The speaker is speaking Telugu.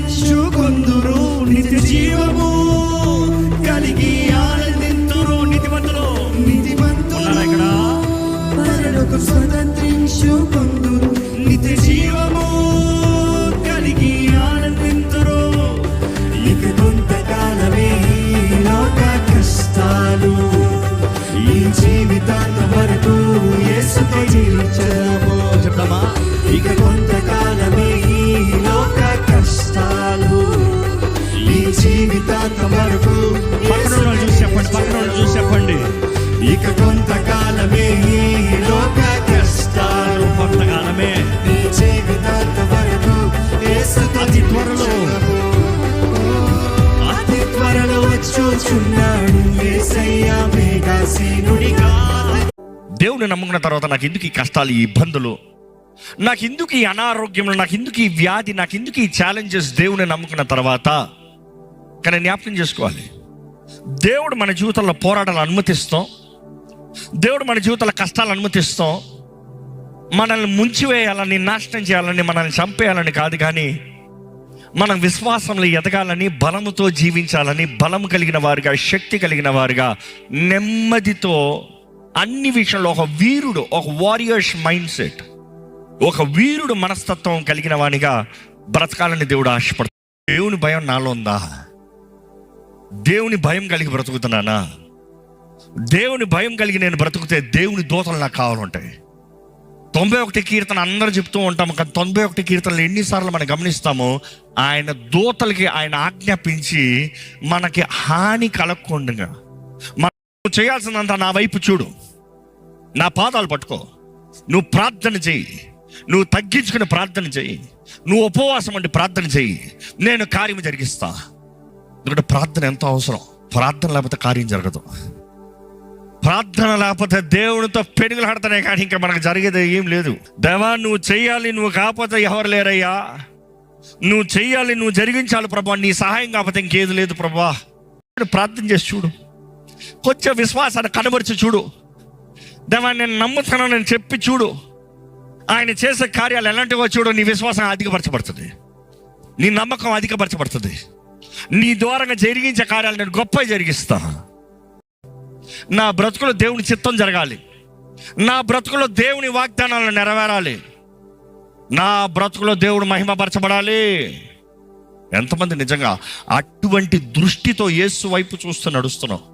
స్వతంత్రించుకొందురు, నిత్య జీవము కలిగి ఆనందింతురు. నీతిమంతులు ఇక్కడ పరలోకం స్వతంత్రించుకొందురు, నిత్య జీవము కలిగి ఆనందింతురు. ఇక కొంతకాలమే లోక కష్టాలు, ఈ జీవితాంతం వరకు యేసుతో జీవించము. చెప్తామా? ఇక కొంతకాలమే లోక కష్టాలు, ఈ జీవితాంతం వరకు. పక్కన చూసి చెప్పండి. ఇక కొంతకాలమే లోక కష్టాలు, కొంతకాలమే ఈ జీవితాంతం వరకు అతి త్వరలో వచ్చుచున్నాడు యేసయ్య మేఘాసీనుడిగా. దేవుని నమ్ముకున్న తర్వాత నాకు ఎందుకు ఈ కష్టాలు, ఈ ఇబ్బందులు, నాకు ఎందుకు ఈ అనారోగ్యంలో, నాకు ఎందుకు ఈ వ్యాధి, నాకు ఎందుకు ఈ ఛాలెంజెస్? దేవుని నమ్ముకున్న తర్వాత కానీ జ్ఞాపకం చేసుకోవాలి, దేవుడు మన జీవితంలో పోరాటాలు అనుమతిస్తాం, దేవుడు మన జీవితంలో కష్టాలు అనుమతిస్తాం, మనల్ని ముంచివేయాలని, నాశనం చేయాలని, మనల్ని చంపేయాలని కాదు, కానీ మనం విశ్వాసంలో ఎదగాలని, బలముతో జీవించాలని, బలం కలిగిన వారుగా, శక్తి కలిగిన వారుగా, నెమ్మదితో అన్ని విషయంలో ఒక వీరుడు, ఒక వారియర్స్ మైండ్ సెట్, ఒక వీరుడు మనస్తత్వం కలిగిన వానిగా బ్రతకాలని దేవుడు ఆశపడుతున్నాడు. దేవుని భయం నాలో ఉందా? దేవుని భయం కలిగి బ్రతుకుతున్నానా? దేవుని భయం కలిగి నేను బ్రతుకుతే దేవుని దూతలు నాకు కావాలంటాయి. 91 కీర్తన అందరూ చెప్తూ ఉంటాము, కానీ 91 కీర్తనలు ఎన్నిసార్లు మనం గమనిస్తామో ఆయన దూతలకి ఆయన ఆజ్ఞాపించి మనకి హాని కలగకుండా, మనం చేయాల్సిందంతా నా వైపు చూడు, నా పాదాలు పట్టుకో, నువ్వు ప్రార్థన చెయ్యి, నువ్వు తగ్గించుకుని ప్రార్థన చెయ్యి, నువ్వు ఉపవాసం అంటే ప్రార్థన చెయ్యి, నేను కార్యం జరిగిస్తా. ఎందుకంటే ప్రార్థన ఎంతో అవసరం. ప్రార్థన లేకపోతే కార్యం జరగదు. ప్రార్థన లేకపోతే దేవునితో పెనుగులాడుతానే కానీ ఇంకా మనకు జరిగేది ఏం లేదు. దేవా నువ్వు చెయ్యాలి, నువ్వు కాకపోతే ఎవరు లేరయ్యా, నువ్వు చెయ్యాలి, నువ్వు జరిగించాలి ప్రభా, నీ సహాయం కాకపోతే ఇంకేది లేదు ప్రభా. ప్రార్థన చేసి చూడు, కొంచెం విశ్వాసాన్ని కనబరిచి చూడు. దేవా నేను నమ్ముతాను నేను చెప్పి చూడు, ఆయన చేసే కార్యాలు ఎలాంటివో చూడు. నీ విశ్వాసం అధికపరచబడుతుంది, నీ నమ్మకం అధికపరచబడుతుంది. నీ ద్వారంగా జరిగించే కార్యాలు నేను గొప్పగా జరిగిస్తా. నా బ్రతుకులో దేవుని చిత్తం జరగాలి, నా బ్రతుకులో దేవుని వాగ్దానాలను నెరవేరాలి, నా బ్రతుకులో దేవుడు మహిమపరచబడాలి. ఎంతమంది నిజంగా అటువంటి దృష్టితో యేసు వైపు చూస్తూ నడుస్తున్నావు?